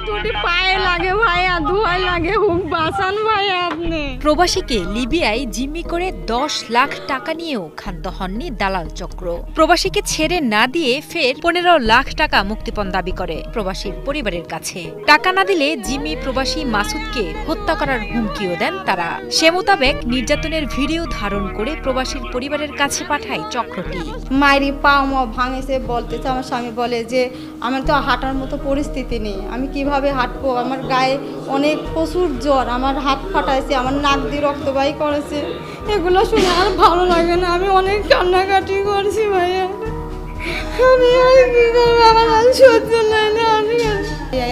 দুটি পায়ে লাগে ভাইয়া, ধোয়া লাগে, হুক বাঁচান ভাইয়া আপনি। প্রবাসীকে লিবিয়ায় জিম্মি করে 10 লাখ টাকা নিয়েও ক্ষান্ত হননি দালাল চক্র। প্রবাসীকে ছেড়ে না দিয়ে ফের 15 লাখ টাকা মুক্তিপণ দাবি করে প্রবাসীর পরিবারের কাছে। টাকা না দিলে জিম্মি প্রবাসী মাসুদকে হত্যা করার হুমকিও দেন তারা। সে মোতাবেক নির্যাতনের ভিডিও ধারণ করে প্রবাসীর পরিবারের কাছে পাঠায় চক্রটি। মায়েরই পা ভাঙেছে বলতেছে, আমার স্বামী বলে যে আমার তো হাঁটার মতো পরিস্থিতি নেই, আমি কিভাবে হাঁটবো, আমার গায়ে অনেক প্রচুর জ্বর, আমার হাত ফাটাইছে, আমার নাক দিয়ে রক্তবাহী করেছে। এগুলো শুনে আর ভালো লাগে না, আমি অনেক কান্নাকাটি করছি ভাইয়া। আমি আর কি করবো, আমার আর সহ্য নাই না। আমি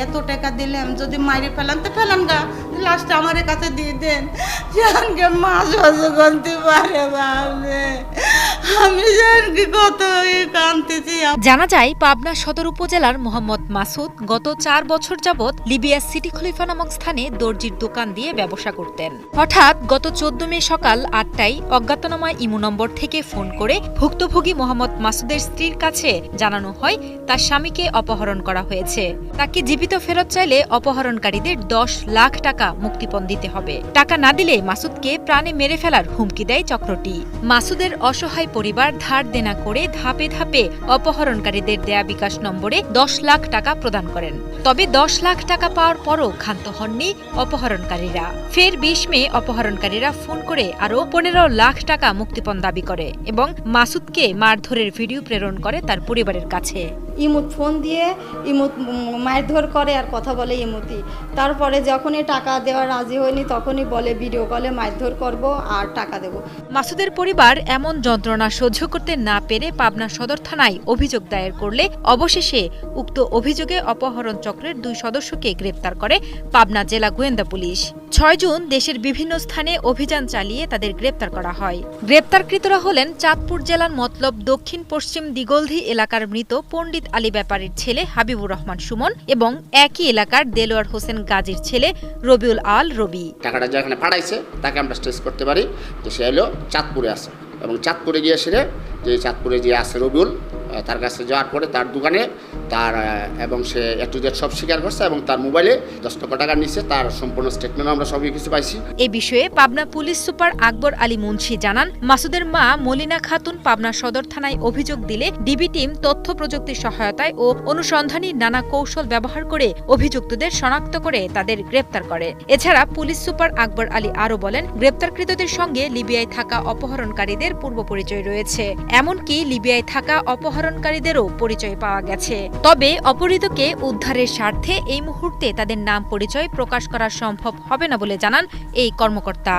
এত টাকা দিলাম, যদি মাইরে ফেলান তো ফেলান গা, লাস্টে আমার কাছে দিয়ে দেন, জানকে মা সহ্য করতে পারে ভাবে। আমি জানকে কত কাঁদতেছি। জানা যায় পাবনা সদর উপজেলার মোহাম্মদ মাসুদ গত 4 বছর যাবৎ লিবিয়া সিটি খলিফা নামক স্থানে দর্জির দোকান দিয়ে ব্যবসা করতেন। হঠাৎ গত 14 মে সকাল 8টায় অজ্ঞাতনামা ইমো নম্বর থেকে ফোন করে ভুক্তভোগী মোহাম্মদ মাসুদের স্ত্রীর কাছে জানানো হয় তার স্বামীকে অপহরণ করা হয়েছে। তাকে জীবিত ফেরত চাইলে অপহরণকারীদের 10 লাখ টাকা মুক্তিপণ দিতে হবে। টাকা না দিলে মাসুদকে প্রাণে মেরে ফেলার হুমকি দেয় চক্রটি। মাসুদের অসহায় পরিবার ধার দেনা করে ধাপে ধাপে অপহরণকারীদের দেয়া বিকাশ নম্বরে 10 লাখ টাকা প্রদান করেন। তবে 10 লাখ টাকা পাওয়ার পরও ক্ষান্ত হননি অপহরণকারীরা। ফের 20 মে অপহরণকারীরা ফোন করে আরও 15 লাখ টাকা মুক্তিপণ দাবি করে এবং মাসুদকে মারধরের ভিডিও প্রেরণ করে তার পরিবারের কাছে। ইমুত ফোন দিয়ে ইমুত মারধর করে আর কথা বলে ইমুতি। তারপরে যখনই টাকা দেওয়া রাজি হয়নি তখনই বলে ভিডিও কলে মারধর করব আর টাকা দেব। মাসুদের পরিবার এমন যন্ত্রণা সহ্য করতে না পেরে পাবনা সদর থানায় অভিযোগ দায়ের করলে অবশেষে উক্ত অভিযোগে অপহরণ চক্রের 2 সদস্যকে গ্রেপ্তার করে পাবনা জেলা গোয়েন্দা পুলিশ। 6 জুন দেশের বিভিন্ন স্থানে অভিযান চালিয়ে তাদের গ্রেপ্তার করা হয়। গ্রেপ্তারকৃতরা হলেন চাঁদপুর জেলার মতলব দক্ষিণ পশ্চিম দিগলধি এলাকার মৃত পণ্ডিত আলী ব্যাপারীর ছেলে হাবিবুর রহমান সুমন এবং একই এলাকার দেলোয়ার হোসেন গাজীর ছেলে রবিউল আল রবি। টাকাটা যেখানে পাঠাইছে তাকে আমরা ট্রেস করতে পারি যে সে হলো চাঁদপুরে আছে এবং চাঁদপুরে গিয়ে সেরে যে চাঁদপুরে যে আছে রবিউল, তার কাছে যাওয়ার পরে তার দোকানে তার এবং সে একটু সব স্বীকার করছে এবং তার মোবাইলে 10 লক্ষ টাকা নিচ্ছে, তার সম্পূর্ণ স্টেটমেন্ট আমরা সবই কিছু পাইছি। এ বিষয়ে পাবনা পুলিশ সুপার আকবর আলী মুন্সি জানান, মাসুদের মা মলিনা খাতুন পাবনা সদর থানায় অভিযোগ দিলে ডিবি টিম তথ্য প্রযুক্তির সহায়তায় ও অনুসন্ধানী নানা কৌশল ব্যবহার করে অভিযুক্তদের শনাক্ত করে তাদের গ্রেপ্তার করে। এছাড়া পুলিশ সুপার আকবর আলী আরও বলেন, গ্রেপ্তারকৃতদের সঙ্গে লিবিয়ায় থাকা অপহরণকারীদের পূর্ব পরিচয় রয়েছে, এমনকি লিবিয়ায় থাকা অপহরণকারীদেরও পরিচয় পাওয়া গেছে। তবে অপহৃতকে উদ্ধারের স্বার্থে এই মুহূর্তে তাদের নাম পরিচয় প্রকাশ করা সম্ভব হবে না বলে জানান এই কর্মকর্তা।